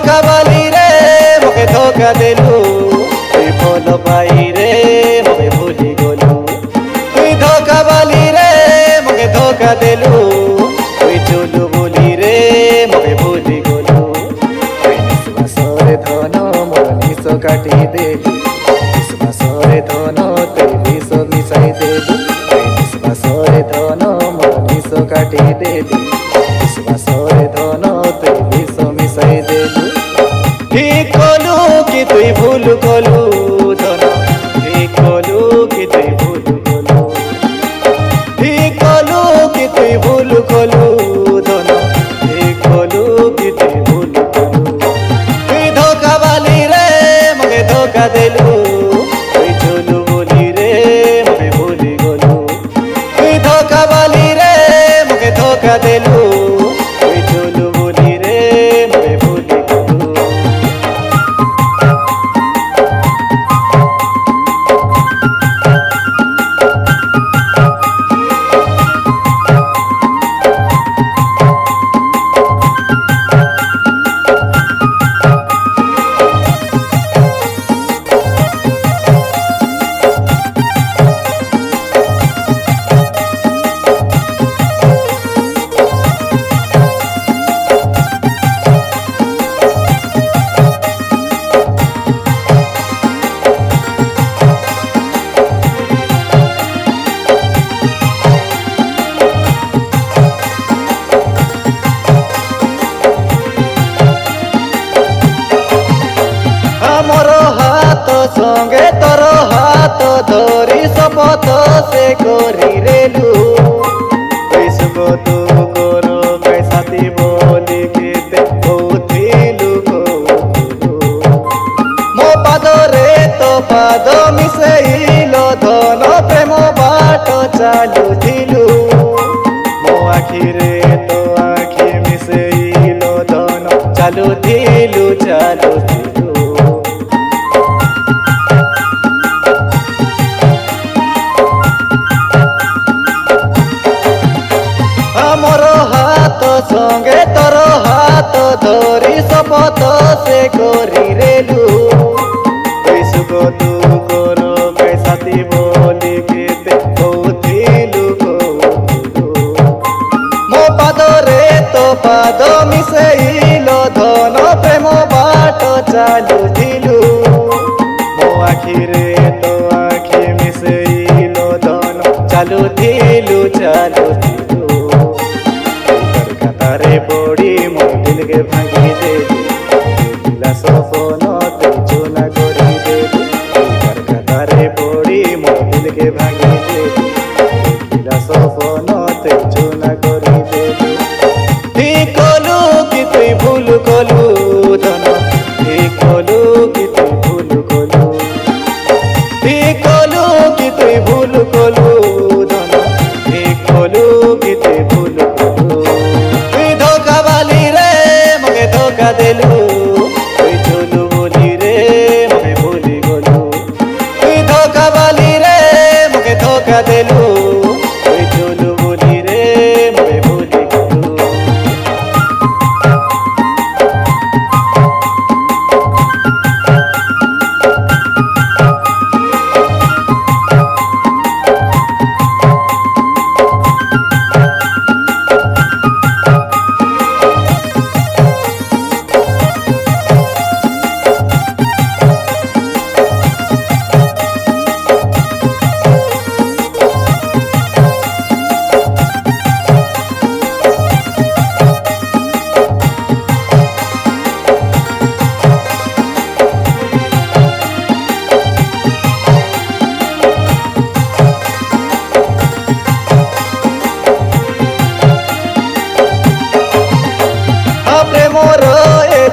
धोखा बाली रे मोके धोखा देलु तुई भल पाई रे मोके भूली गलु तुई धोखा बाली रे मोके धोखा देलु तुई चुलु बोली रे मोके भूली गलु तुई निश्वासरे धन मोर निश काटी देलु निश्वासरे धन तुई विष मिसाई देलु तुई निश्वासरे धन मोर निश काटी देलु निश्वासरे धन तुई विष मिसाई देलु ठीक कलु कि तुई भूल कलु धन ठीक कलु कि तुई भूल कलु ठीक कलु कि तुई भूल कलु धन ठीक कलु कि तुई भूल कलु तुई धोखा बाली रे मोके धोखा देलु तुई चुलु बोली रे मोके भूली गलु तुई धोखा बाली रे मोके धोखा देलु तुई चुलु बोली रे मोके भूली गलु संगे तोर हाथ धरी शपथ से करी रेलु सुख तू कर साथी बोली के कौथिलु मो पाद रे तो पाद मिसेइल धन प्रेम बाट चालुथिलु मो आखि रे तो आखि मिसेइल धन चालुथिलु चालुथिलु संगे तोर हाथ धरी शपथ से करी रेलु सुख तू कर साथी बोली के कौथिलु मो पाद रे तो पाद मिसेइल धन प्रेम बाट चालुथिलु मो आखि रे तो आखि मिसेइल धन चालुथिलु चालुथिलु रे बड़ी मो दिल के भांगी देलु दिला सपन ते चूना करी देलु रे बड़ी मो दिल के भांगी देलु दिला सपन ते चूना करी देलु ठीक कलु कि तुई भूल कलु धन ठीक कलु कि तुई भूल कलु ठीक कलु कि तुई भूल कलु धन ठीक कलु कि तुई भूल कलु धोखा देलु तुई चुलु बोली रे मोके भूली गलु तुई धोखा बाली रे मोके धोखा देलु तुई चुलु बोली रे मोके भूली गलु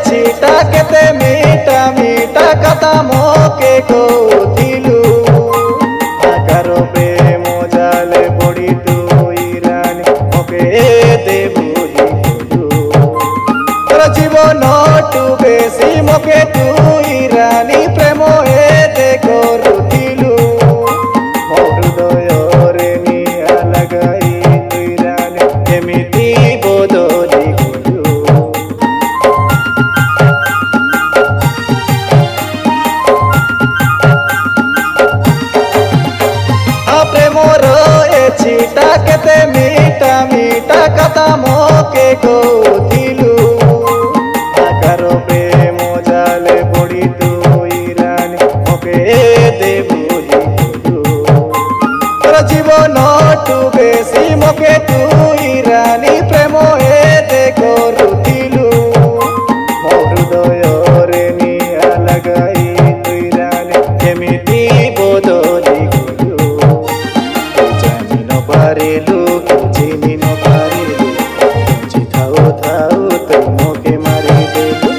छीटा केते मीठा मीठा कथा मोके कौथिलु आकारो प्रेम जाले बड़ी तुई रानी मोके दे भूली गलु तोर जीवन टू बेसी मोके तुई रानी प्रेम दे करुथिलु मो हृदय रे निया लगाई तुई रानी एमिति बदली गलु मोके कहथिलु आकार प्रेम जाले पड़ी तुई रानी मोके दे भूली तोर जीवन टू बेसी मोके तुई रानी प्रेम एते करुथिलु मो हृदय रे निया लगाई तुई रानी केमिति बदली गलु जानि न पारिलु चिनि न पारिलु बंची थाउ थाउ तुई मोके मारी देलु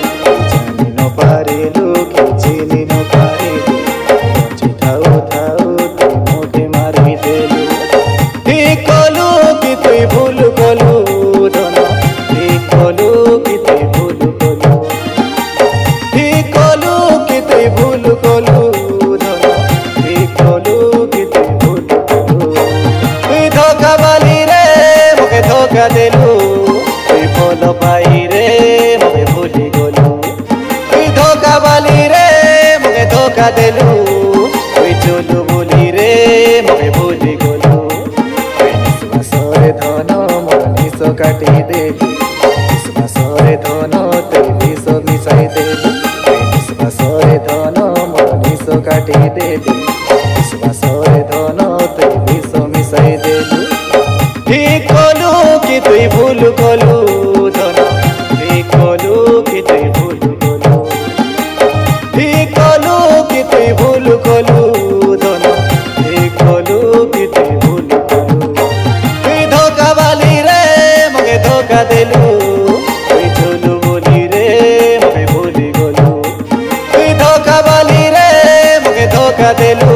जानि न पारिलु चिनि न पारिलु बंची थाउ थाउ तुई मोके मारी देलु ठीक कलु कि तुई भूल कलु धन ठीक कलु कि तुई भूल कलु ठीक कलु कि तुई भूल कलु धन ठीक कलु कि तुई भूल कलु तुई धोखा बाली रे मोके धोखा देलु तुई भल पाई रे मोके भूली गलु तुई धोखा बाली रे मोके धोखा देलु तुई चलु बोली रे मोके भूली गलु धन मोर निश काटी देलु विश्वासरे धन तुई विष मिसाई देलु विश्वासरे धन मोर निश काटी देलु विश्वासरे धन तुई विष मिसाई देलु ठीक कलु कि तुई भूल कलु धन ठीक कलु कि तुई भूल कलु ठीक कलु कि तुई भूल कलु धन ठीक कलु कि तुई भूल कलु तुई धोखा बाली रे मोके धोखा देलु तुई चलु बोली रे मोके भूली गलु तुई धोखा बाली रे मोके धोखा देलु